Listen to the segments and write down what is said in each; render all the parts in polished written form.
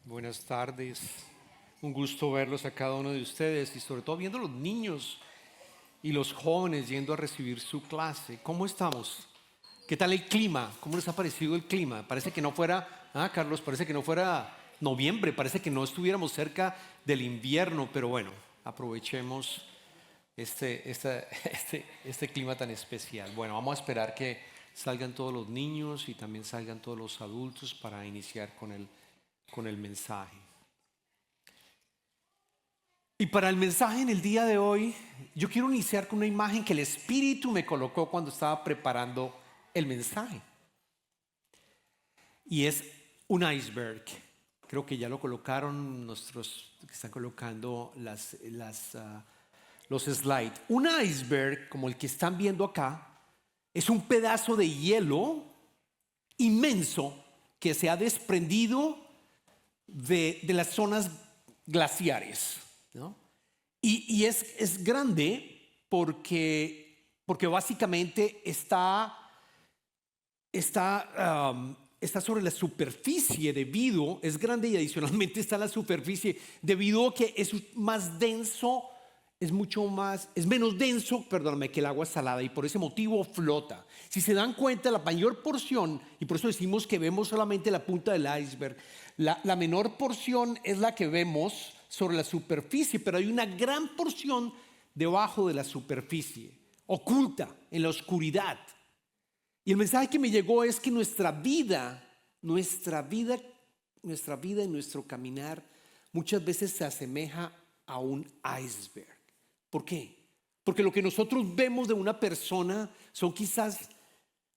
Buenas tardes. Un gusto verlos a cada uno de ustedes y sobre todo viendo a los niños y los jóvenes yendo a recibir su clase. ¿Cómo estamos? ¿Qué tal el clima? ¿Cómo les ha parecido el clima? Parece que no fuera, Carlos, parece que no fuera noviembre, parece que no estuviéramos cerca del invierno, pero bueno, aprovechemos este clima tan especial. Bueno, vamos a esperar que salgan todos los niños y también salgan todos los adultos para iniciar con el mensaje. Y para el mensaje en el día de hoy, yo quiero iniciar con una imagen que el Espíritu me colocó cuando estaba preparando el mensaje. Y es un iceberg. Creo que ya lo colocaron nuestros que están colocando los slides. Un iceberg, como el que están viendo acá, es un pedazo de hielo inmenso que se ha desprendido de las zonas glaciares, ¿no? Y es grande porque básicamente está sobre la superficie es grande y adicionalmente está en la superficie debido a que es más denso, es menos denso, perdóname, que el agua salada y por ese motivo flota. Si se dan cuenta, la mayor porción, y por eso decimos que vemos solamente la punta del iceberg, la menor porción es la que vemos sobre la superficie, pero hay una gran porción debajo de la superficie, oculta en la oscuridad. Y el mensaje que me llegó es que nuestra vida y nuestro caminar muchas veces se asemeja a un iceberg. ¿Por qué? Porque lo que nosotros vemos de una persona son quizás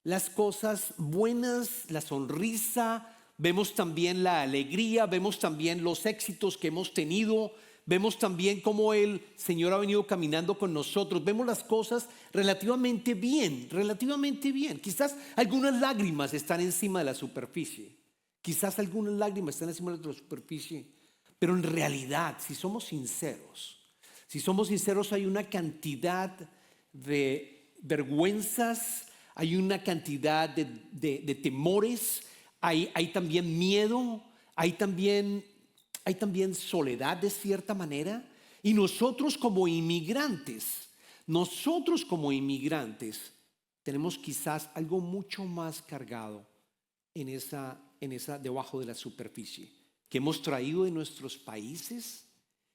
las cosas buenas, la sonrisa, vemos también la alegría, vemos también los éxitos que hemos tenido, vemos también cómo el Señor ha venido caminando con nosotros, vemos las cosas relativamente bien. Quizás algunas lágrimas están encima de la superficie, pero en realidad, si somos sinceros, hay una cantidad de vergüenzas, hay una cantidad de temores, hay también miedo, hay también soledad de cierta manera. Y nosotros como inmigrantes tenemos quizás algo mucho más cargado en esa debajo de la superficie que hemos traído de nuestros países,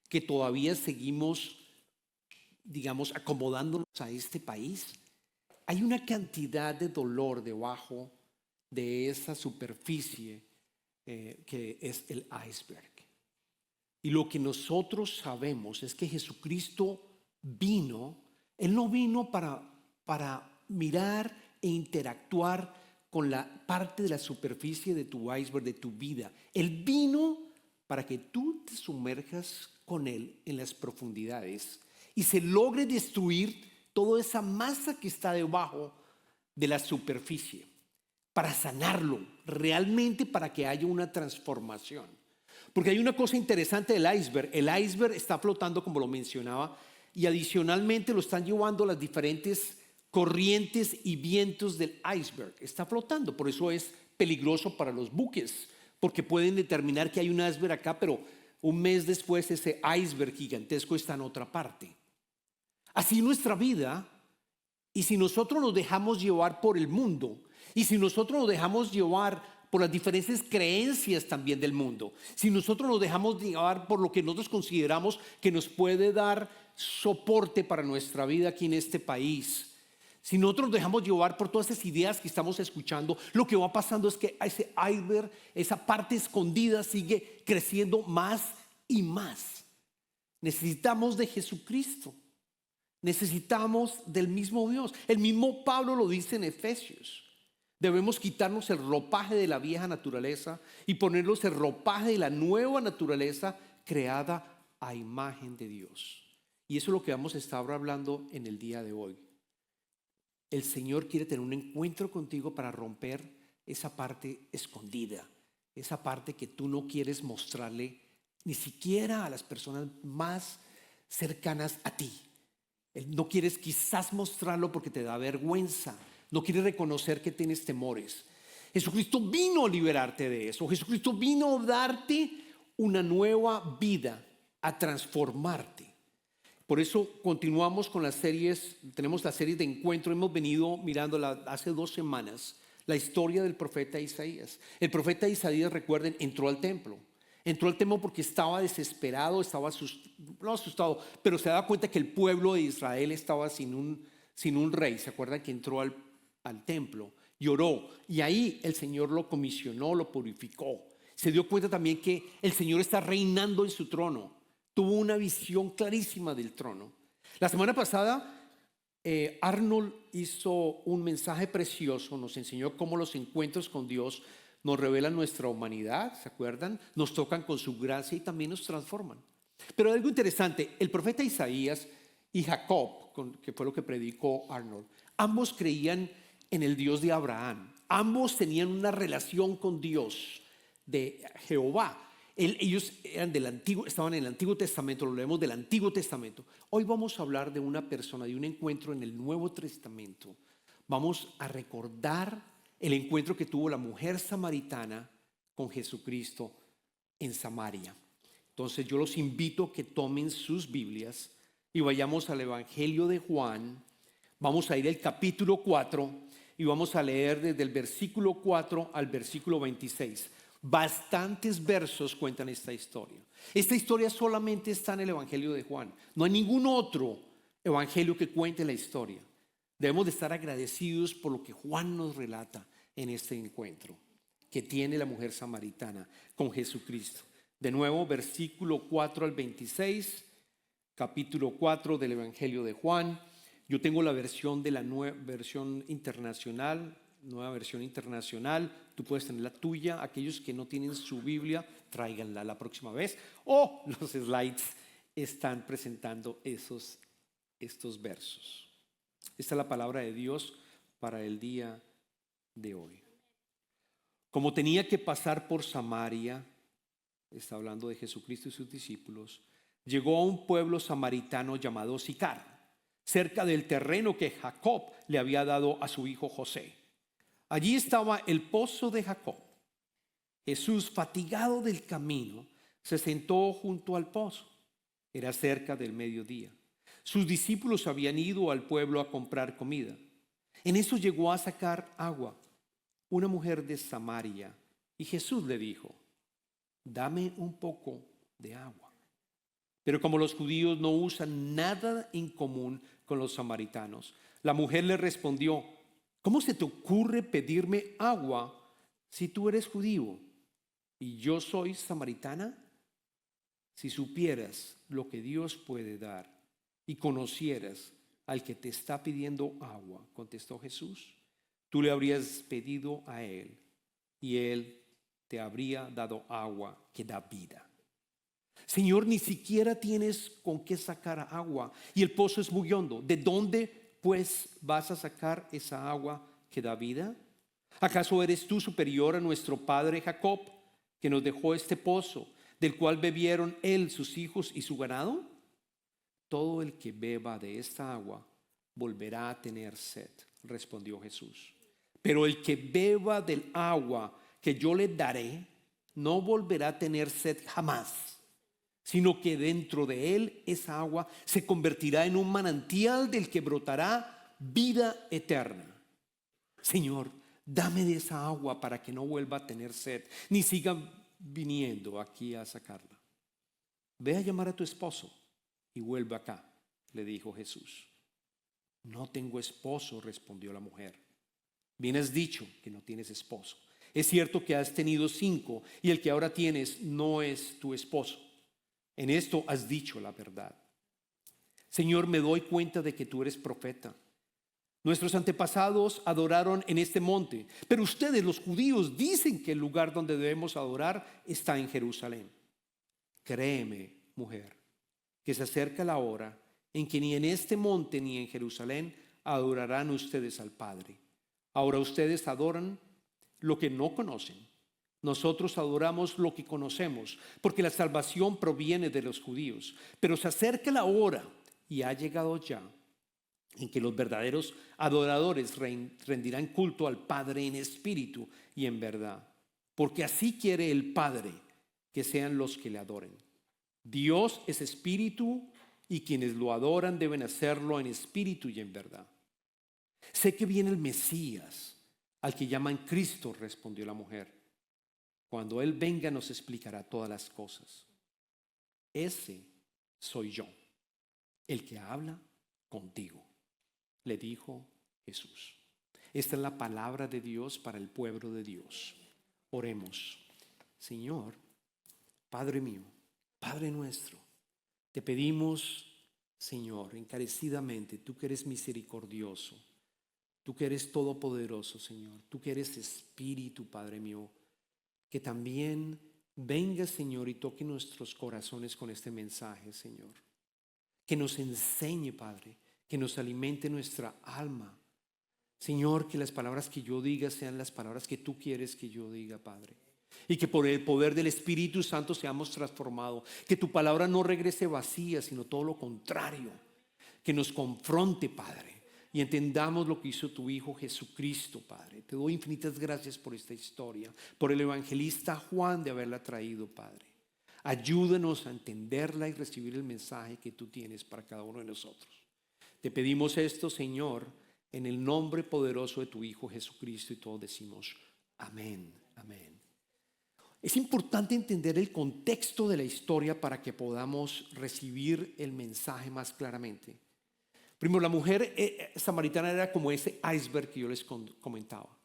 que todavía seguimos, digamos, acomodándonos a este país. Hay una cantidad de dolor debajo de esa superficie que es el iceberg. Y lo que nosotros sabemos es que Jesucristo Él no vino para mirar e interactuar con la parte de la superficie de tu iceberg, de tu vida. Él vino para que tú te sumerjas con Él en las profundidades y se logre destruir toda esa masa que está debajo de la superficie, para sanarlo, realmente para que haya una transformación. Porque hay una cosa interesante del iceberg. El iceberg está flotando, como lo mencionaba, y adicionalmente lo están llevando las diferentes corrientes y vientos del iceberg. Está flotando, por eso es peligroso para los buques, porque pueden determinar que hay un iceberg acá, pero un mes después ese iceberg gigantesco está en otra parte. Así nuestra vida, y si nosotros nos dejamos llevar por el mundo, y si nosotros nos dejamos llevar por las diferentes creencias también del mundo, si nosotros nos dejamos llevar por lo que nosotros consideramos que nos puede dar soporte para nuestra vida aquí en este país, si nosotros nos dejamos llevar por todas esas ideas que estamos escuchando, lo que va pasando es que ese iceberg, esa parte escondida, sigue creciendo más y más. Necesitamos de Jesucristo. Necesitamos del mismo Dios. El mismo Pablo lo dice en Efesios. Debemos quitarnos el ropaje de la vieja naturaleza y ponernos el ropaje de la nueva naturaleza creada a imagen de Dios. Y eso es lo que vamos a estar hablando en el día de hoy. El Señor quiere tener un encuentro contigo para romper esa parte escondida, esa parte que tú no quieres mostrarle ni siquiera a las personas más cercanas a ti. No quieres quizás mostrarlo porque te da vergüenza, no quieres reconocer que tienes temores. Jesucristo vino a liberarte de eso. Jesucristo vino a darte una nueva vida, a transformarte. Por eso continuamos con las series, tenemos la serie de encuentro, hemos venido mirándola hace 2 semanas, la historia del profeta Isaías. El profeta Isaías, recuerden, entró al templo porque estaba desesperado, estaba no asustado, pero se daba cuenta que el pueblo de Israel estaba sin un rey. ¿Se acuerdan que entró al templo y oró? Y ahí el Señor lo comisionó, lo purificó. Se dio cuenta también que el Señor está reinando en su trono. Tuvo una visión clarísima del trono. La semana pasada Arnold hizo un mensaje precioso, nos enseñó cómo los encuentros con Dios nos revelan nuestra humanidad, ¿se acuerdan? Nos tocan con su gracia y también nos transforman. Pero algo interesante, el profeta Isaías y Jacob, que fue lo que predicó Arnold, ambos creían en el Dios de Abraham. Ambos tenían una relación con Dios, de Jehová. Ellos estaban en el Antiguo Testamento, lo leemos del Antiguo Testamento. Hoy vamos a hablar de una persona, de un encuentro en el Nuevo Testamento. Vamos a recordar el encuentro que tuvo la mujer samaritana con Jesucristo en Samaria. Entonces yo los invito a que tomen sus Biblias y vayamos al Evangelio de Juan. Vamos a ir al capítulo 4 y vamos a leer desde el versículo 4 al versículo 26. Bastantes versos cuentan esta historia. Esta historia solamente está en el Evangelio de Juan. No hay ningún otro evangelio que cuente la historia. Debemos de estar agradecidos por lo que Juan nos relata en este encuentro que tiene la mujer samaritana con Jesucristo. De nuevo, versículo 4 al 26, capítulo 4 del Evangelio de Juan. Yo tengo la versión de la nueva versión internacional, nueva versión internacional. Tú puedes tener la tuya. Aquellos que no tienen su Biblia, tráiganla la próxima vez. O los slides están presentando estos versos. Esta es la palabra de Dios para el día de hoy. Como tenía que pasar por Samaria, está hablando de Jesucristo y sus discípulos, llegó a un pueblo samaritano llamado Sicar, cerca del terreno que Jacob le había dado a su hijo José. Allí estaba el pozo de Jacob. Jesús, fatigado del camino, se sentó junto al pozo. Era cerca del mediodía. Sus discípulos habían ido al pueblo a comprar comida. En eso llegó a sacar agua una mujer de Samaria, y Jesús le dijo: dame un poco de agua. Pero como los judíos no usan nada en común con los samaritanos, la mujer le respondió: ¿cómo se te ocurre pedirme agua si tú eres judío y yo soy samaritana? Si supieras lo que Dios puede dar y conocieras al que te está pidiendo agua, contestó Jesús, tú le habrías pedido a él y él te habría dado agua que da vida. Señor, ni siquiera tienes con qué sacar agua y el pozo es muy hondo. ¿De dónde pues vas a sacar esa agua que da vida? ¿Acaso eres tú superior a nuestro padre Jacob, que nos dejó este pozo, del cual bebieron él, sus hijos y su ganado? Todo el que beba de esta agua volverá a tener sed, respondió Jesús. Pero el que beba del agua que yo le daré no volverá a tener sed jamás, sino que dentro de él esa agua se convertirá en un manantial del que brotará vida eterna. Señor, dame de esa agua para que no vuelva a tener sed, ni siga viniendo aquí a sacarla. Ve a llamar a tu esposo y vuelve acá, le dijo Jesús. No tengo esposo, respondió la mujer. Bien has dicho que no tienes esposo. Es cierto que has tenido 5 y el que ahora tienes no es tu esposo. En esto has dicho la verdad. Señor, me doy cuenta de que tú eres profeta. Nuestros antepasados adoraron en este monte, pero ustedes, los judíos, dicen que el lugar donde debemos adorar está en Jerusalén. Créeme, mujer, que se acerca la hora en que ni en este monte ni en Jerusalén adorarán ustedes al Padre. Ahora ustedes adoran lo que no conocen. Nosotros adoramos lo que conocemos, porque la salvación proviene de los judíos. Pero se acerca la hora, y ha llegado ya, en que los verdaderos adoradores rendirán culto al Padre en espíritu y en verdad. Porque así quiere el Padre, que sean los que le adoren. Dios es espíritu y quienes lo adoran deben hacerlo en espíritu y en verdad. Sé que viene el Mesías, al que llaman Cristo, respondió la mujer. Cuando Él venga nos explicará todas las cosas. Ese soy yo, el que habla contigo, le dijo Jesús. Esta es la palabra de Dios para el pueblo de Dios. Oremos. Señor, Padre mío, Padre nuestro, te pedimos, Señor, encarecidamente, tú que eres misericordioso, tú que eres todopoderoso, Señor, tú que eres espíritu, Padre mío, que también venga, Señor, y toque nuestros corazones con este mensaje, Señor. Que nos enseñe, Padre, que nos alimente nuestra alma. Señor, que las palabras que yo diga sean las palabras que tú quieres que yo diga, Padre. Y que por el poder del Espíritu Santo seamos transformados. Que tu palabra no regrese vacía, sino todo lo contrario. Que nos confronte, Padre. Y entendamos lo que hizo tu Hijo Jesucristo, Padre. Te doy infinitas gracias por esta historia, por el evangelista Juan de haberla traído, Padre. Ayúdanos a entenderla y recibir el mensaje que tú tienes para cada uno de nosotros. Te pedimos esto, Señor, en el nombre poderoso de tu Hijo Jesucristo, y todos decimos amén, amén. Es importante entender el contexto de la historia para que podamos recibir el mensaje más claramente. Primero, la mujer samaritana era como ese iceberg que yo les comentaba.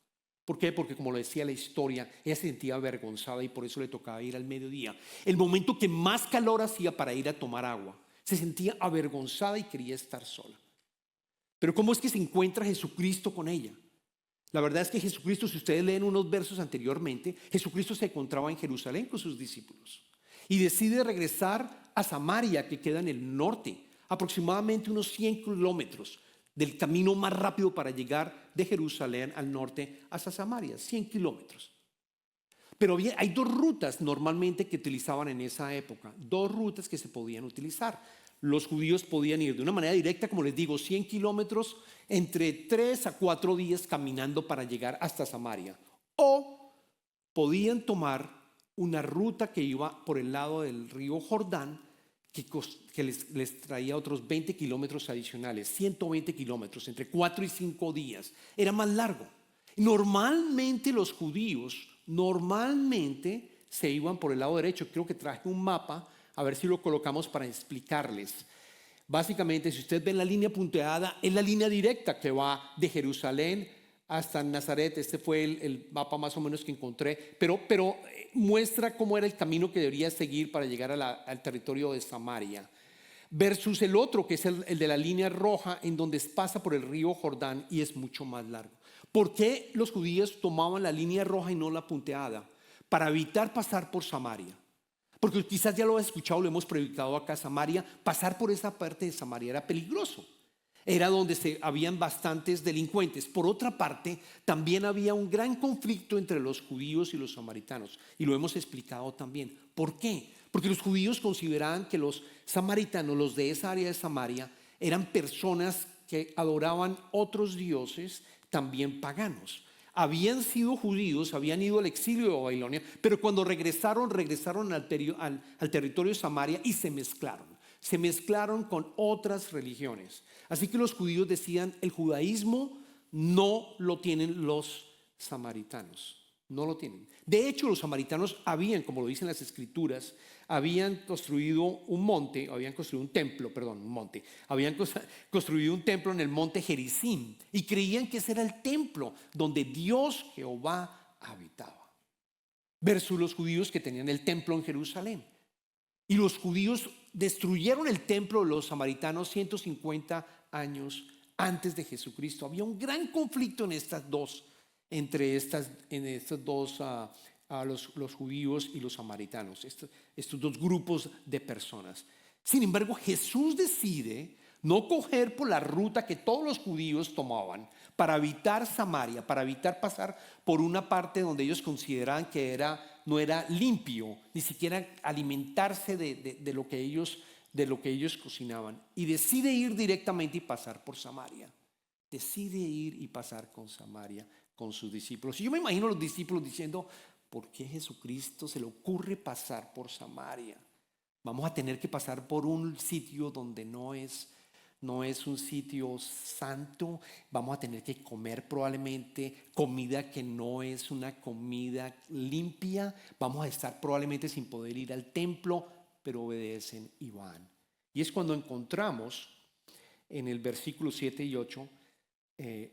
¿Por qué? Porque como lo decía la historia, ella se sentía avergonzada y por eso le tocaba ir al mediodía. El momento que más calor hacía para ir a tomar agua. Se sentía avergonzada y quería estar sola. Pero ¿cómo es que se encuentra Jesucristo con ella? La verdad es que Jesucristo, si ustedes leen unos versos anteriormente, Jesucristo se encontraba en Jerusalén con sus discípulos. Y decide regresar a Samaria, que queda en el norte, aproximadamente unos 100 kilómetros del camino más rápido para llegar de Jerusalén al norte hasta Samaria, 100 kilómetros. Pero hay dos rutas normalmente que utilizaban en esa época, dos rutas que se podían utilizar. Los judíos podían ir de una manera directa, como les digo, 100 kilómetros, entre 3 a 4 días caminando para llegar hasta Samaria. O podían tomar una ruta que iba por el lado del río Jordán, que les traía otros 20 kilómetros adicionales, 120 kilómetros, entre 4 y 5 días. Era más largo. Normalmente los judíos, se iban por el lado derecho. Creo que traje un mapa, a ver si lo colocamos para explicarles. Básicamente, si ustedes ven la línea punteada, es la línea directa que va de Jerusalén hasta Nazaret. Este fue el mapa más o menos que encontré, pero muestra cómo era el camino que debería seguir para llegar al territorio de Samaria. Versus el otro, que es el de la línea roja, en donde pasa por el río Jordán y es mucho más largo. ¿Por qué los judíos tomaban la línea roja y no la punteada? Para evitar pasar por Samaria. Porque quizás ya lo has escuchado, lo hemos predicado acá, Samaria. Pasar por esa parte de Samaria era peligroso. Era donde habían bastantes delincuentes. Por otra parte, también había un gran conflicto entre los judíos y los samaritanos. Y lo hemos explicado también. ¿Por qué? Porque los judíos consideraban que los samaritanos, los de esa área de Samaria, eran personas que adoraban otros dioses también paganos. Habían sido judíos, habían ido al exilio de Babilonia, pero cuando regresaron al territorio de Samaria y se mezclaron con otras religiones. Así que los judíos decían, el judaísmo no lo tienen los samaritanos, no lo tienen. De hecho, los samaritanos habían, como lo dicen las escrituras, habían construido un templo en el monte Gerizim y creían que ese era el templo donde Dios Jehová habitaba. Versus los judíos que tenían el templo en Jerusalén. Y los judíos destruyeron el templo de los samaritanos 150 años antes de Jesucristo. Había un gran conflicto entre estos dos los judíos y los samaritanos, estos dos grupos de personas. Sin embargo, Jesús decide no coger por la ruta que todos los judíos tomaban para evitar Samaria, para evitar pasar por una parte donde ellos consideraban que no era limpio, ni siquiera alimentarse de lo que ellos cocinaban. Y decide ir directamente y pasar por Samaria. Decide ir y pasar con Samaria con sus discípulos. Y yo me imagino a los discípulos diciendo, ¿por qué Jesucristo se le ocurre pasar por Samaria? Vamos a tener que pasar por un sitio donde no es un sitio santo. Vamos a tener que comer probablemente comida que no es una comida limpia. Vamos a estar probablemente sin poder ir al templo, pero obedecen y van. Y es cuando encontramos en el versículo 7 y 8,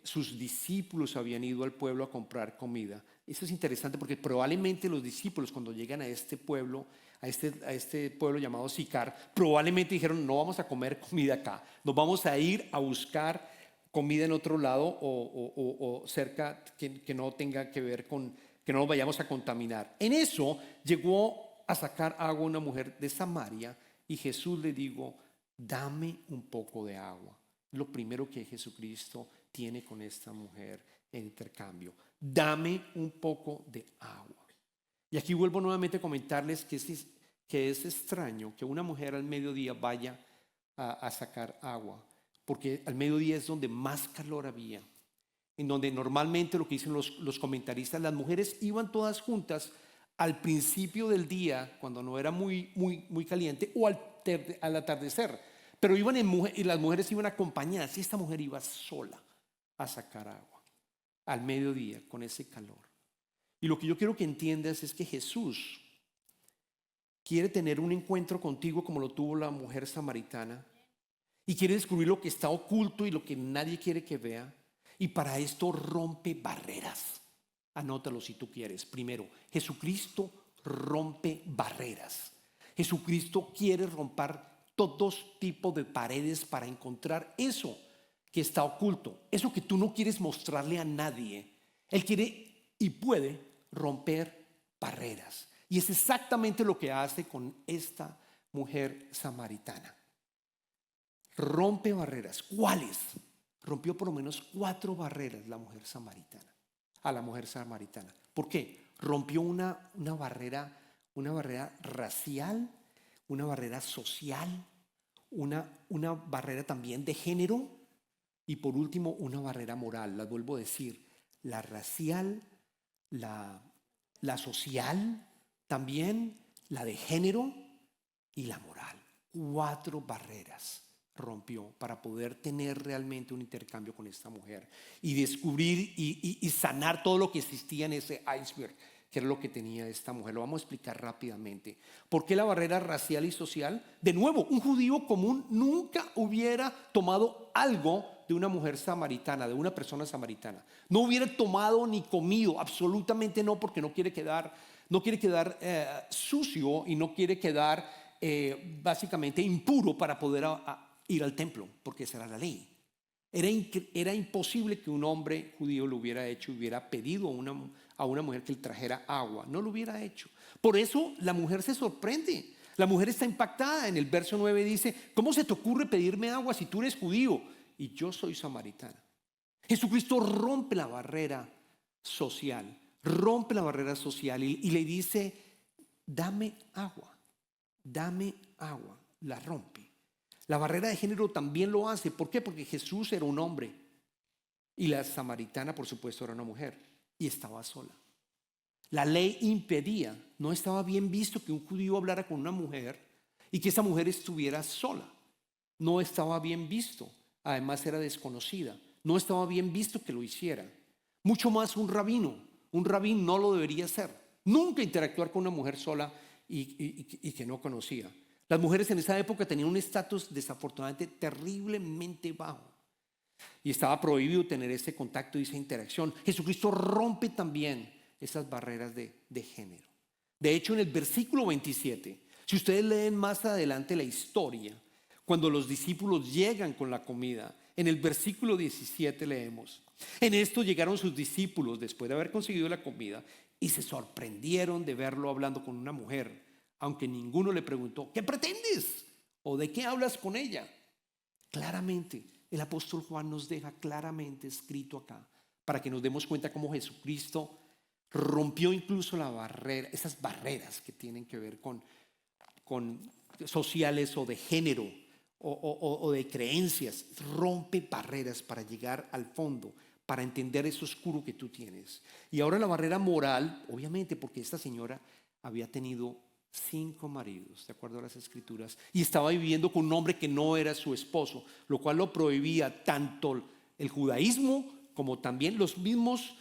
sus discípulos habían ido al pueblo a comprar comida. Eso es interesante porque probablemente los discípulos, cuando llegan a este pueblo, a este pueblo llamado Sicar, probablemente dijeron: no vamos a comer comida acá, nos vamos a ir a buscar comida en otro lado o cerca que no tenga que ver con, que no nos vayamos a contaminar. En eso llegó a sacar agua una mujer de Samaria y Jesús le dijo: dame un poco de agua. Lo primero que Jesucristo tiene con esta mujer en intercambio: dame un poco de agua. Y aquí vuelvo nuevamente a comentarles que es extraño que una mujer al mediodía vaya a sacar agua, porque al mediodía es donde más calor había, en donde normalmente, lo que dicen los comentaristas, las mujeres iban todas juntas al principio del día, cuando no era muy caliente, o al atardecer, pero iban y las mujeres iban acompañadas, y esta mujer iba sola a sacar agua al mediodía con ese calor. Y lo que yo quiero que entiendas es que Jesús quiere tener un encuentro contigo como lo tuvo la mujer samaritana, y quiere descubrir lo que está oculto y lo que nadie quiere que vea, y para esto rompe barreras. Anótalo si tú quieres. Primero, Jesucristo rompe barreras. Jesucristo quiere romper todos tipos de paredes para encontrar eso que está oculto, eso que tú no quieres mostrarle a nadie. Él quiere y puede romper barreras. Y es exactamente lo que hace con esta mujer samaritana. Rompe barreras. ¿Cuáles? Rompió por lo menos 4 barreras la mujer samaritana. A la mujer samaritana. ¿Por qué? Rompió una barrera racial, una barrera social, una barrera también de género, y por último una barrera moral. Las vuelvo a decir: la racial, la social, también la de género y la moral. 4 barreras rompió para poder tener realmente un intercambio con esta mujer y descubrir y sanar todo lo que existía en ese iceberg, que era lo que tenía esta mujer. Lo vamos a explicar rápidamente. ¿Por qué la barrera racial y social? De nuevo, un judío común nunca hubiera tomado algo de una mujer samaritana, de una persona samaritana. No hubiera tomado ni comido, absolutamente no, porque no quiere quedar sucio y no quiere quedar básicamente impuro para poder ir al templo, porque esa era la ley. Era imposible que un hombre judío lo hubiera hecho, hubiera pedido a una mujer que le trajera agua. No lo hubiera hecho. Por eso la mujer se sorprende. La mujer está impactada. En el verso 9 dice: ¿cómo se te ocurre pedirme agua si tú eres judío y yo soy samaritana? Jesucristo rompe la barrera social. Rompe la barrera social y le dice: dame agua. Dame agua. La rompe. La barrera de género también lo hace. ¿Por qué? Porque Jesús era un hombre y la samaritana, por supuesto, era una mujer y estaba sola. La ley impedía, no estaba bien visto que un judío hablara con una mujer y que esa mujer estuviera sola. No estaba bien visto. Además, era desconocida. No estaba bien visto que lo hiciera. Mucho más un rabino. Un rabín no lo debería hacer. Nunca interactuar con una mujer sola y que no conocía. Las mujeres en esa época tenían un estatus desafortunadamente terriblemente bajo y estaba prohibido tener ese contacto y esa interacción. Jesucristo rompe también esas barreras de género. De hecho, en el versículo 27, si ustedes leen más adelante la historia, cuando los discípulos llegan con la comida, en el versículo 17 leemos: en esto llegaron sus discípulos después de haber conseguido la comida y se sorprendieron de verlo hablando con una mujer, aunque ninguno le preguntó: ¿qué pretendes? ¿O de qué hablas con ella? Claramente, el apóstol Juan nos deja claramente escrito acá para que nos demos cuenta cómo Jesucristo rompió incluso la barrera, esas barreras que tienen que ver con sociales o de género o de creencias. Rompe barreras para llegar al fondo, para entender eso oscuro que tú tienes. Y ahora la barrera moral, obviamente, porque esta señora había tenido 5 maridos, de acuerdo a las escrituras, y estaba viviendo con un hombre que no era su esposo, lo cual lo prohibía tanto el judaísmo como también los mismos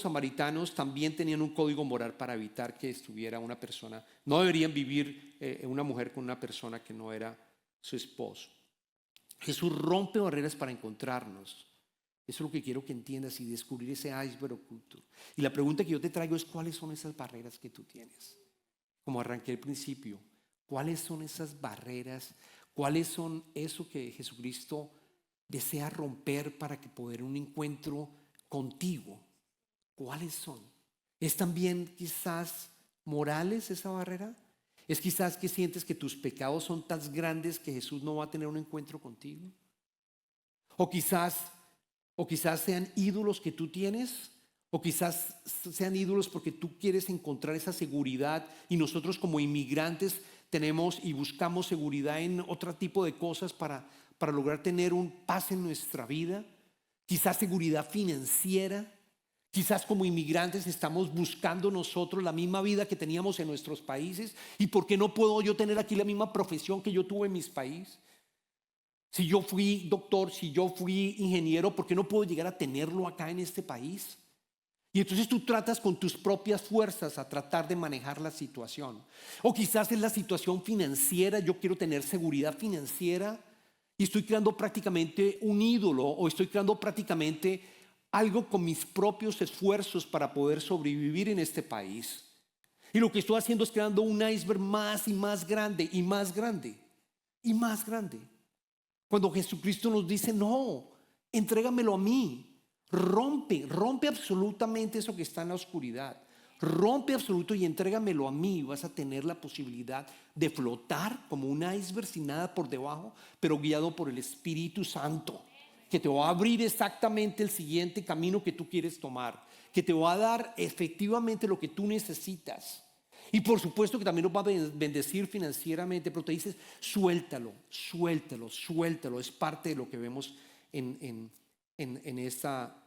samaritanos también tenían un código moral para evitar que estuviera una persona, no deberían vivir una mujer con una persona que no era su esposo. Jesús rompe barreras para encontrarnos. Eso es lo que quiero que entiendas y descubrir ese iceberg oculto. Y la pregunta que yo te traigo es: ¿cuáles son esas barreras que tú tienes? Como arranqué al principio, ¿cuáles son esas barreras? ¿Cuáles son eso que Jesucristo desea romper para que poder un encuentro contigo? ¿Cuáles son? ¿Es también quizás morales esa barrera? ¿Es quizás que sientes que tus pecados son tan grandes que Jesús no va a tener un encuentro contigo? O quizás sean ídolos que tú tienes, o quizás sean ídolos porque tú quieres encontrar esa seguridad y nosotros como inmigrantes tenemos y buscamos seguridad en otro tipo de cosas para lograr tener un paz en nuestra vida. Quizás seguridad financiera. Quizás como inmigrantes estamos buscando nosotros la misma vida que teníamos en nuestros países. ¿Y por qué no puedo yo tener aquí la misma profesión que yo tuve en mis países? Si yo fui doctor, si yo fui ingeniero, ¿por qué no puedo llegar a tenerlo acá en este país? Y entonces tú tratas con tus propias fuerzas a tratar de manejar la situación. O quizás es la situación financiera, yo quiero tener seguridad financiera y estoy creando prácticamente un ídolo o estoy creando prácticamente algo con mis propios esfuerzos para poder sobrevivir en este país. Y lo que estoy haciendo es creando un iceberg más y más grande y más grande y más grande. Cuando Jesucristo nos dice: no, entrégamelo a mí. Rompe absolutamente eso que está en la oscuridad. Rompe absoluto y entrégamelo a mí. Vas a tener la posibilidad de flotar como un iceberg sin nada por debajo, pero guiado por el Espíritu Santo, que te va a abrir exactamente el siguiente camino que tú quieres tomar, que te va a dar efectivamente lo que tú necesitas. Y por supuesto que también nos va a bendecir financieramente, pero te dices: suéltalo, suéltalo, suéltalo. Es parte de lo que vemos en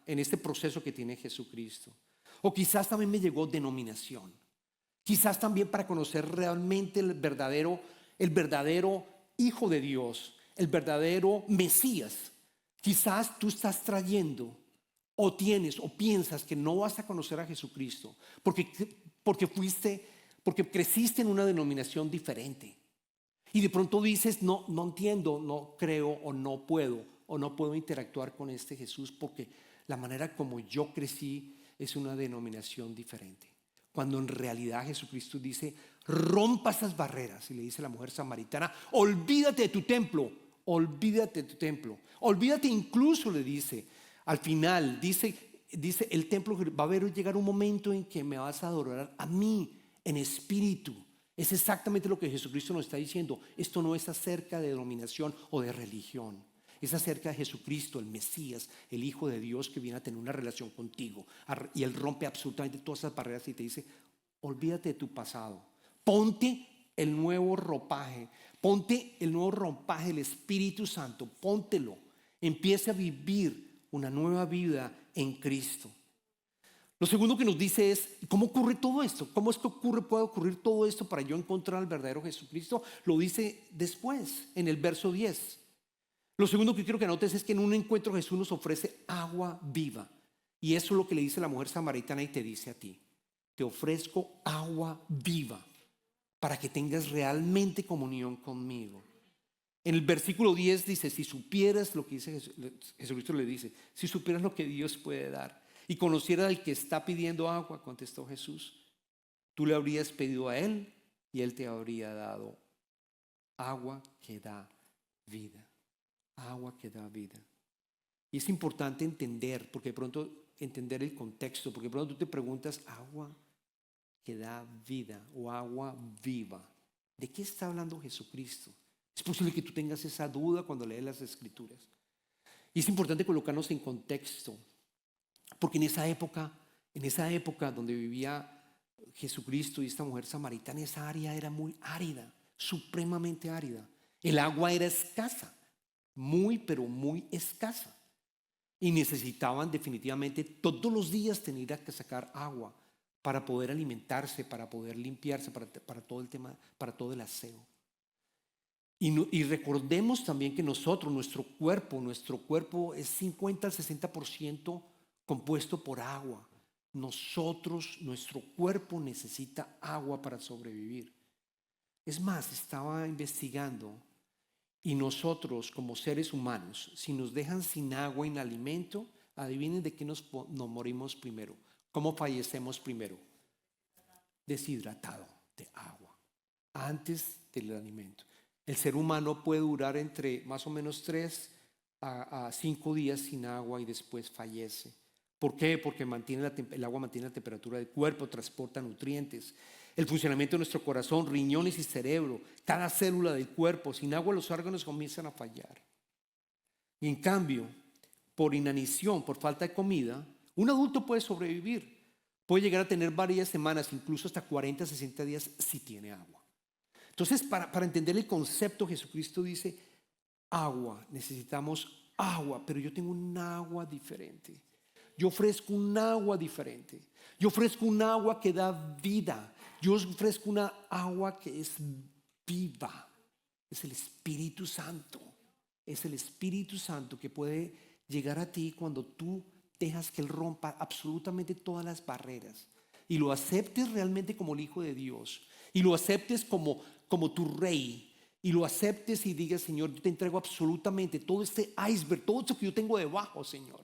este proceso que tiene Jesucristo. O quizás también me llegó denominación. Quizás también para conocer realmente el verdadero Hijo de Dios, el verdadero Mesías. Quizás tú estás trayendo o tienes o piensas que no vas a conocer a Jesucristo porque creciste en una denominación diferente. Y de pronto dices: no entiendo, no creo o no puedo interactuar con este Jesús porque la manera como yo crecí es una denominación diferente. Cuando en realidad Jesucristo dice: rompa esas barreras. Y le dice a la mujer samaritana: olvídate de tu templo, olvídate de tu templo. Olvídate incluso, le dice, al final, dice el templo, va a llegar un momento en que me vas a adorar a mí en espíritu. Es exactamente lo que Jesucristo nos está diciendo. Esto no es acerca de denominación o de religión. Es acerca de Jesucristo, el Mesías, el Hijo de Dios que viene a tener una relación contigo. Y Él rompe absolutamente todas esas barreras y te dice: olvídate de tu pasado. Ponte el nuevo ropaje. Ponte el nuevo ropaje del Espíritu Santo. Póntelo. Empieza a vivir una nueva vida en Cristo. Lo segundo que nos dice es: ¿cómo ocurre todo esto? ¿Cómo es que puede ocurrir todo esto para yo encontrar al verdadero Jesucristo? Lo dice después, en el verso 10. Lo segundo que quiero que anotes es que en un encuentro Jesús nos ofrece agua viva. Y eso es lo que le dice la mujer samaritana y te dice a ti: te ofrezco agua viva para que tengas realmente comunión conmigo. En el versículo 10 dice: si supieras lo que dice Jesucristo, le dice: si supieras lo que Dios puede dar y conocieras al que está pidiendo agua, contestó Jesús, tú le habrías pedido a él y él te habría dado agua que da vida. Agua que da vida. Y es importante entender, porque de pronto entender el contexto, porque de pronto tú te preguntas: agua que da vida o agua viva, ¿de qué está hablando Jesucristo? Es posible que tú tengas esa duda cuando lees las Escrituras. Y es importante colocarnos en contexto, porque en esa época donde vivía Jesucristo y esta mujer samaritana, esa área era muy árida, supremamente árida. El agua era escasa, muy pero muy escasa. y necesitaban definitivamente todos los días tener que sacar agua para poder alimentarse, para poder limpiarse, para todo el tema, para todo el aseo. Y recordemos también que nuestro cuerpo es 50 al 60% compuesto por agua. Nuestro cuerpo necesita agua para sobrevivir. Es más, estaba investigando y nosotros como seres humanos, si nos dejan sin agua y sin alimento, adivinen de qué nos morimos primero. ¿Cómo fallecemos primero? Deshidratado de agua, antes del alimento. El ser humano puede durar entre más o menos 3 a 5 días sin agua y después fallece. ¿Por qué? Porque el agua mantiene la temperatura del cuerpo, transporta nutrientes. El funcionamiento de nuestro corazón, riñones y cerebro, cada célula del cuerpo. Sin agua los órganos comienzan a fallar. Y en cambio, por inanición, por falta de comida, un adulto puede sobrevivir. Puede llegar a tener varias semanas, incluso hasta 40, 60 días si tiene agua. Entonces, para entender el concepto, Jesucristo dice, agua, necesitamos agua, pero yo tengo un agua diferente. Yo ofrezco un agua diferente. Yo ofrezco un agua que da vida. Yo ofrezco una agua que es viva. Es el Espíritu Santo. Es el Espíritu Santo que puede llegar a ti cuando tú dejas que Él rompa absolutamente todas las barreras y lo aceptes realmente como el Hijo de Dios y lo aceptes como tu Rey y lo aceptes y digas, Señor, yo te entrego absolutamente todo este iceberg, todo esto que yo tengo debajo, Señor,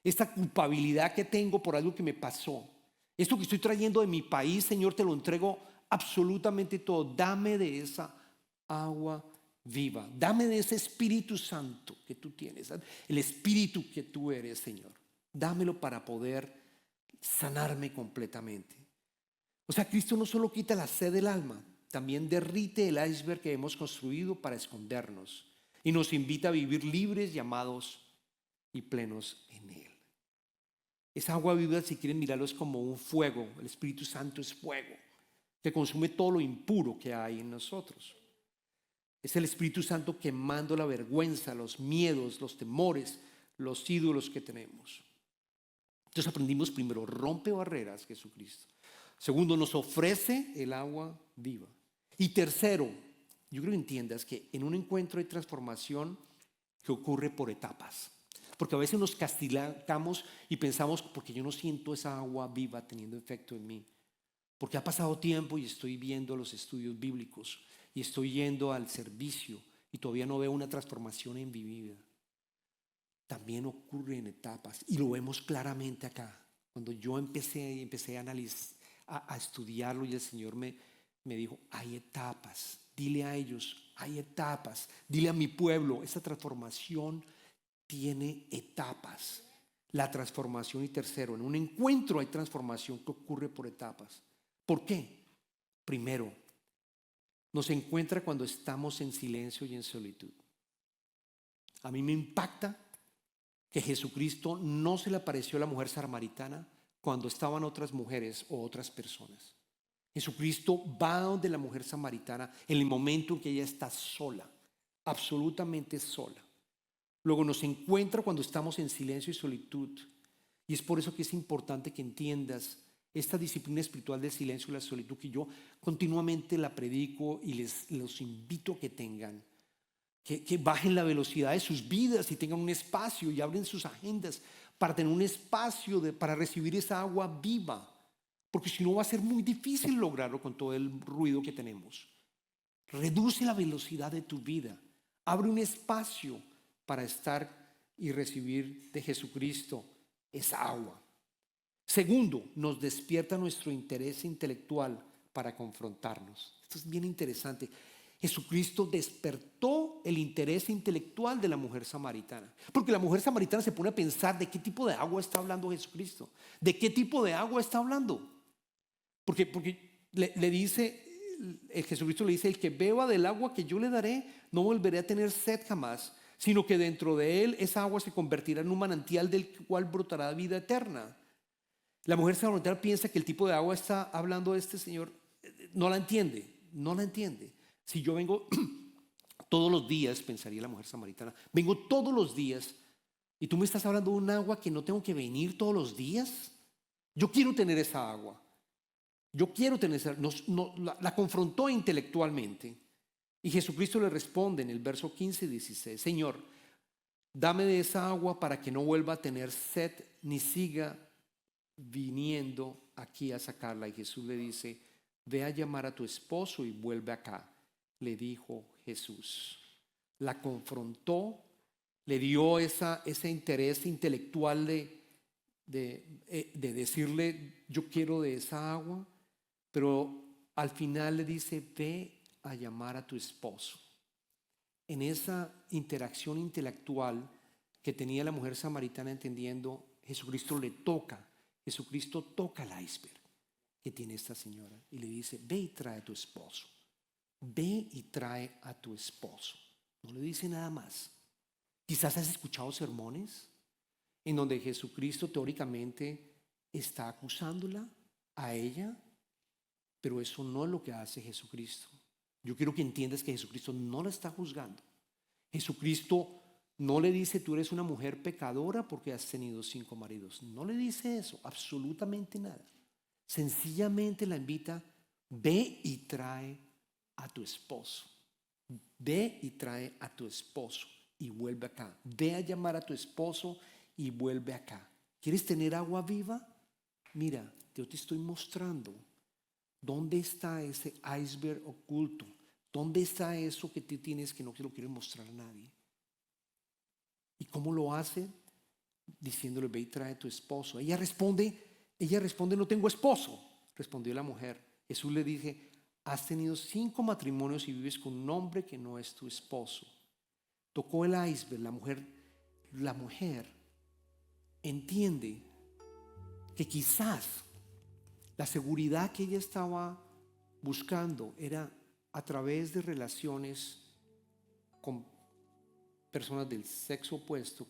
esta culpabilidad que tengo por algo que me pasó, esto que estoy trayendo de mi país, Señor, te lo entrego absolutamente todo. Dame de esa agua viva, dame de ese Espíritu Santo que tú tienes, el Espíritu que tú eres, Señor. Dámelo para poder sanarme completamente. O sea, Cristo no solo quita la sed del alma, también derrite el iceberg que hemos construido para escondernos y nos invita a vivir libres, llamados y plenos en Él. Esa agua viva, si quieren mirarlo, es como un fuego. El Espíritu Santo es fuego que consume todo lo impuro que hay en nosotros. Es el Espíritu Santo quemando la vergüenza, los miedos, los temores, los ídolos que tenemos. Entonces aprendimos primero, rompe barreras Jesucristo. Segundo, nos ofrece el agua viva. Y tercero, yo creo que entiendas que en un encuentro hay transformación que ocurre por etapas. Porque a veces nos castigamos y pensamos, porque yo no siento esa agua viva teniendo efecto en mí. Porque ha pasado tiempo y estoy viendo los estudios bíblicos y estoy yendo al servicio y todavía no veo una transformación en mi vida. También ocurre en etapas y lo vemos claramente acá. Cuando yo empecé a analizar, a estudiarlo y el Señor me dijo, hay etapas, dile a ellos, hay etapas, dile a mi pueblo, esa transformación tiene etapas. La transformación y tercero, en un encuentro hay transformación que ocurre por etapas. ¿Por qué? Primero, nos encuentra cuando estamos en silencio y en solitud. A mí me impacta que Jesucristo no se le apareció a la mujer samaritana cuando estaban otras mujeres o otras personas. Jesucristo va donde la mujer samaritana en el momento en que ella está sola, absolutamente sola. Luego nos encuentra cuando estamos en silencio y solitud. Y es por eso que es importante que entiendas esta disciplina espiritual del silencio y la solitud que yo continuamente la predico y los invito a que tengan. Que bajen la velocidad de sus vidas y tengan un espacio y abren sus agendas para tener un espacio para recibir esa agua viva. Porque si no va a ser muy difícil lograrlo con todo el ruido que tenemos. Reduce la velocidad de tu vida. Abre un espacio para estar y recibir de Jesucristo esa agua. Segundo, nos despierta nuestro interés intelectual para confrontarnos. Esto es bien interesante. Jesucristo despertó el interés intelectual de la mujer samaritana. Porque la mujer samaritana se pone a pensar de qué tipo de agua está hablando Jesucristo. ¿De qué tipo de agua está hablando? Porque le dice, Jesucristo le dice, el que beba del agua que yo le daré, no volveré a tener sed jamás, sino que dentro de él esa agua se convertirá en un manantial del cual brotará vida eterna. La mujer samaritana piensa que el tipo de agua está hablando este señor, no la entiende. Si yo vengo todos los días, pensaría la mujer samaritana, vengo todos los días Y tú me estás hablando de un agua que no tengo que venir todos los días. Yo quiero tener esa agua. Yo quiero tener esa. La confrontó intelectualmente. Y Jesucristo le responde en el verso 15 y 16: Señor, dame de esa agua para que no vuelva a tener sed ni siga viniendo aquí a sacarla. Y Jesús le dice: ve a llamar a tu esposo y vuelve acá. Le dijo Jesús. La confrontó, le dio ese interés intelectual de decirle: yo quiero de esa agua, pero al final le dice: ve a llamar a tu esposo. En esa interacción intelectual que tenía la mujer samaritana entendiendo, Jesucristo toca el iceberg que tiene esta señora y le dice: ve y trae a tu esposo. Ve y trae a tu esposo. No le dice nada más. Quizás has escuchado sermones en donde Jesucristo teóricamente está acusándola a ella, pero eso no es lo que hace Jesucristo. Yo quiero que entiendas que Jesucristo no la está juzgando. Jesucristo no le dice: tú eres una mujer pecadora porque has tenido 5 maridos. No le dice eso, absolutamente nada. Sencillamente la invita: ve y trae a tu esposo. Ve y trae a tu esposo y vuelve acá. Ve a llamar a tu esposo y vuelve acá. ¿Quieres tener agua viva? Mira, yo te estoy mostrando dónde está ese iceberg oculto. ¿Dónde está eso que tú tienes que no se lo quieres mostrar a nadie? ¿Y cómo lo hace? Diciéndole: ve y trae a tu esposo. Ella responde: no tengo esposo. Respondió la mujer. Jesús le dice: has tenido 5 matrimonios y vives con un hombre que no es tu esposo. Tocó el iceberg. La mujer entiende que quizás la seguridad que ella estaba buscando era a través de relaciones con personas del sexo opuesto.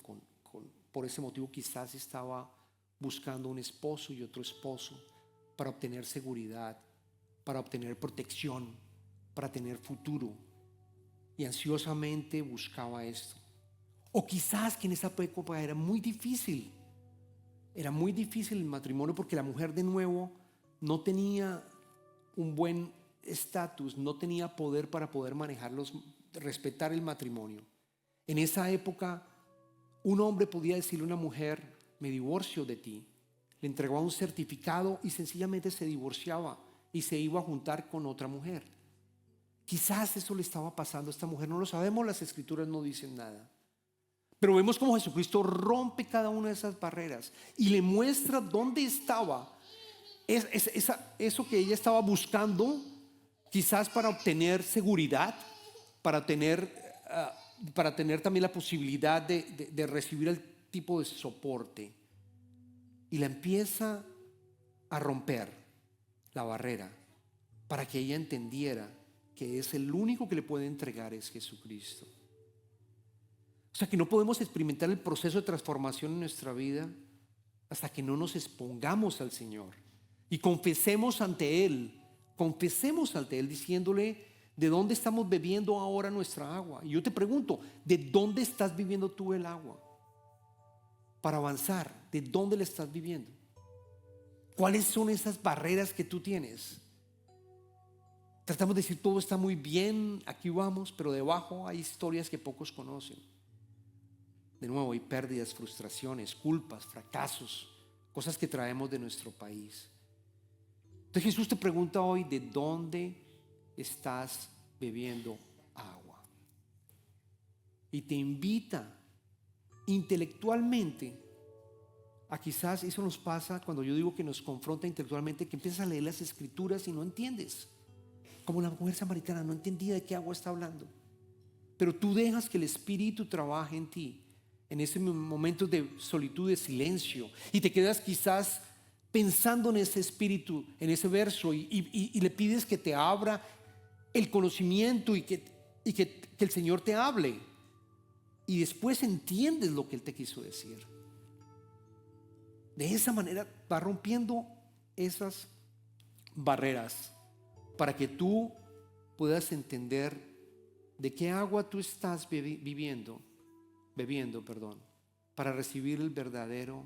Por ese motivo quizás estaba buscando un esposo y otro esposo para obtener seguridad, para obtener protección, para tener futuro, y ansiosamente buscaba esto. O quizás que en esa época era muy difícil el matrimonio, porque la mujer de nuevo no tenía un buen estatus, no tenía poder para poder respetar el matrimonio. En esa época un hombre podía decirle a una mujer: me divorcio de ti. Le entregaba un certificado y sencillamente se divorciaba y se iba a juntar con otra mujer. Quizás eso le estaba pasando a esta mujer, no lo sabemos, las escrituras no dicen nada. Pero vemos cómo Jesucristo rompe cada una de esas barreras y le muestra dónde estaba eso que ella estaba buscando, quizás para obtener seguridad, para tener también la posibilidad de recibir el tipo de soporte. Y la empieza a romper la barrera para que ella entendiera que es el único que le puede entregar es Jesucristo. O sea que no podemos experimentar el proceso de transformación en nuestra vida hasta que no nos expongamos al Señor y confesemos ante Él diciéndole: ¿de dónde estamos bebiendo ahora nuestra agua? Y yo te pregunto: ¿de dónde estás viviendo tú el agua? Para avanzar, ¿de dónde la estás viviendo? ¿Cuáles son esas barreras que tú tienes? Tratamos de decir: todo está muy bien, aquí vamos, pero debajo hay historias que pocos conocen. De nuevo hay pérdidas, frustraciones, culpas, fracasos, cosas que traemos de nuestro país. Entonces Jesús te pregunta hoy: ¿de dónde estás bebiendo agua? Y te invita intelectualmente a, quizás eso nos pasa cuando yo digo que nos confronta intelectualmente, que empiezas a leer las escrituras y no entiendes. Como la mujer samaritana no entendía de qué agua está hablando. Pero tú dejas que el Espíritu trabaje en ti en ese momento de solitud, de silencio, y te quedas quizás pensando en ese espíritu, en ese verso, y le pides que te abra el conocimiento y que el Señor te hable, y después entiendes lo que Él te quiso decir. De esa manera va rompiendo esas barreras para que tú puedas entender de qué agua tú estás bebiendo, para recibir el verdadero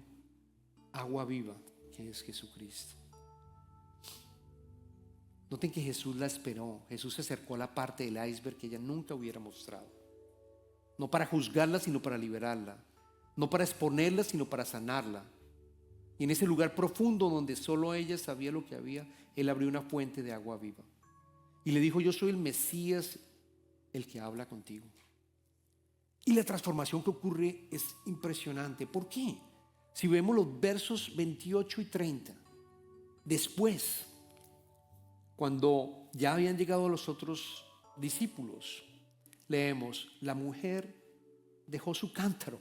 agua viva que es Jesucristo. Noten que Jesús la esperó. Jesús se acercó a la parte del iceberg que ella nunca hubiera mostrado. No para juzgarla, sino para liberarla. No para exponerla, sino para sanarla. Y en ese lugar profundo donde solo ella sabía lo que había, Él abrió una fuente de agua viva. Y le dijo: yo soy el Mesías, el que habla contigo. Y la transformación que ocurre es impresionante. ¿Por qué? Si vemos los versos 28 y 30, después, cuando ya habían llegado los otros discípulos, leemos: la mujer dejó su cántaro,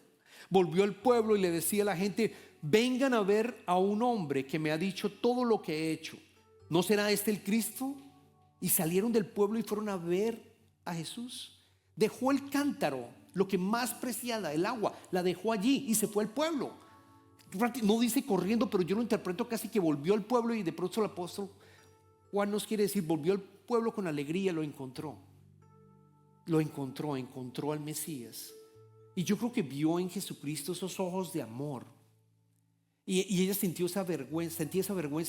volvió al pueblo y le decía a la gente: vengan a ver a un hombre que me ha dicho todo lo que he hecho. ¿No será este el Cristo? Y salieron del pueblo y fueron a ver a Jesús. Dejó el cántaro, lo que más preciada, el agua, la dejó allí y se fue al pueblo. No dice corriendo, pero yo lo interpreto casi que volvió al pueblo, y de pronto el apóstol Juan nos quiere decir: volvió al pueblo con alegría, lo encontró. Encontró al Mesías. Y yo creo que vio en Jesucristo esos ojos de amor. Y ella sentía esa vergüenza,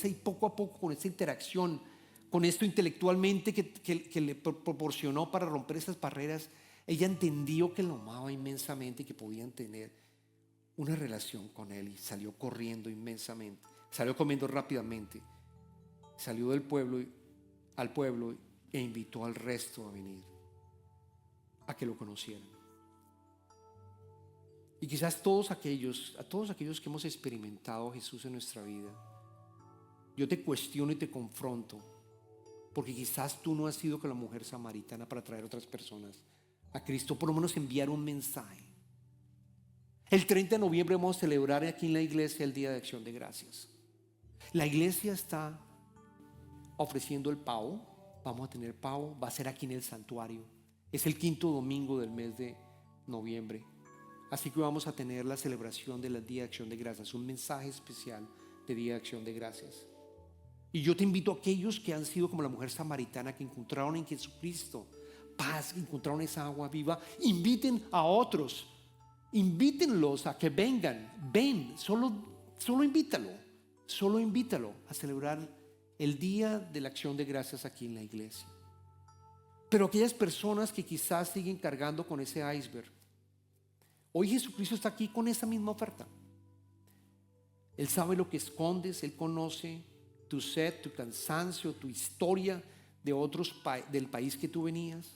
y poco a poco, con esa interacción, con esto intelectualmente que le proporcionó para romper esas barreras, ella entendió que lo amaba inmensamente y que podían tener una relación con él, y salió corriendo inmensamente, salió comiendo rápidamente, salió del pueblo al pueblo e invitó al resto a venir, a que lo conocieran. Y quizás a todos aquellos que hemos experimentado a Jesús en nuestra vida, yo te cuestiono y te confronto, porque quizás tú no has sido con la mujer samaritana para traer a otras personas a Cristo, por lo menos enviar un mensaje. El 30 de noviembre vamos a celebrar aquí en la iglesia el Día de Acción de Gracias. La iglesia está ofreciendo el pavo. Vamos a tener pavo, va a ser aquí en el santuario. Es el 5º domingo del mes de noviembre. Así que vamos a tener la celebración del Día de Acción de Gracias, un mensaje especial de Día de Acción de Gracias. Y yo te invito a aquellos que han sido como la mujer samaritana, que encontraron en Jesucristo paz, que encontraron esa agua viva, inviten a otros, invítenlos a que vengan. Ven, solo invítalo a celebrar el Día de la Acción de Gracias aquí en la iglesia. Pero aquellas personas que quizás siguen cargando con ese iceberg, hoy Jesucristo está aquí con esa misma oferta. Él sabe lo que escondes, Él conoce tu sed, tu cansancio, tu historia de del país que tú venías,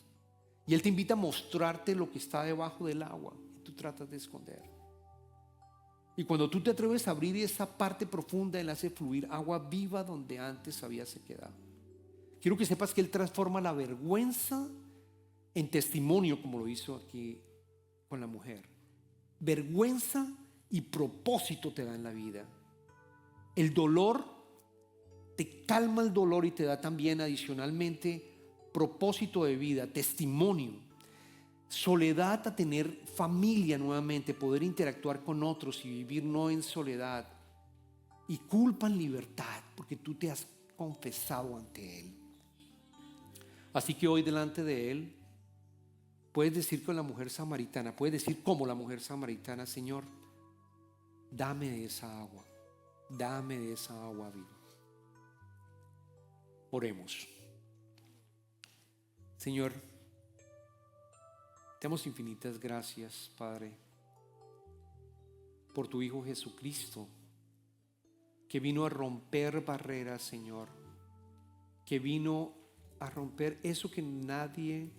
y Él te invita a mostrarte lo que está debajo del agua y tú tratas de esconder. Y cuando tú te atreves a abrir esa parte profunda, Él hace fluir agua viva donde antes había sequedad. Quiero que sepas que Él transforma la vergüenza en testimonio, como lo hizo aquí con la mujer. Vergüenza y propósito te da en la vida. El dolor te calma, el dolor, y te da también adicionalmente propósito de vida, testimonio. Soledad a tener familia nuevamente, poder interactuar con otros y vivir no en soledad. Y culpa en libertad, porque tú te has confesado ante Él. Así que hoy delante de Él puedes decir con la mujer samaritana, puedes decir como la mujer samaritana: Señor, dame de esa agua, dame de esa agua viva. Oremos. Señor, te damos infinitas gracias, Padre, por tu Hijo Jesucristo, que vino a romper barreras, Señor, que vino a romper eso que nadie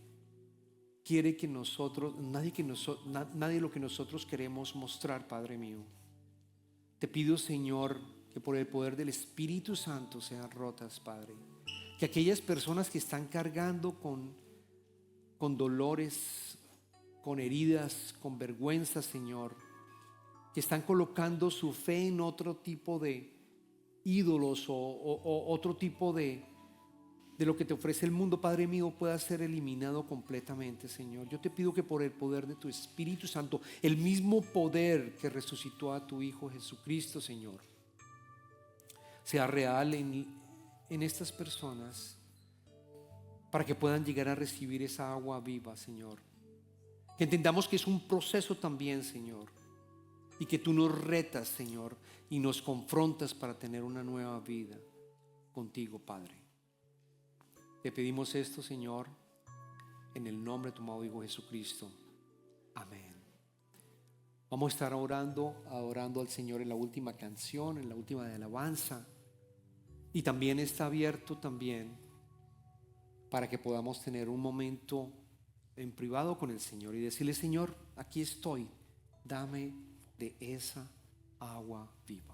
quiere que nosotros, nadie lo que nosotros queremos mostrar, Padre mío. Te pido, Señor, que por el poder del Espíritu Santo sean rotas, Padre. Que aquellas personas que están cargando con dolores, con heridas, con vergüenza, Señor, que están colocando su fe en otro tipo de ídolos o otro tipo de lo que te ofrece el mundo, Padre mío, pueda ser eliminado completamente, Señor. Yo te pido que por el poder de tu Espíritu Santo, el mismo poder que resucitó a tu Hijo Jesucristo, Señor, sea real en estas personas, para que puedan llegar a recibir esa agua viva, Señor. Que entendamos que es un proceso también, Señor. y que tú nos retas, Señor, y nos confrontas para tener una nueva vida contigo, Padre. Te pedimos esto, Señor, en el nombre de tu amado Hijo Jesucristo. Amén. Vamos a estar adorando al Señor en la última canción, en la última de alabanza. Y también está abierto también para que podamos tener un momento en privado con el Señor y decirle: Señor, aquí estoy, dame de esa agua viva.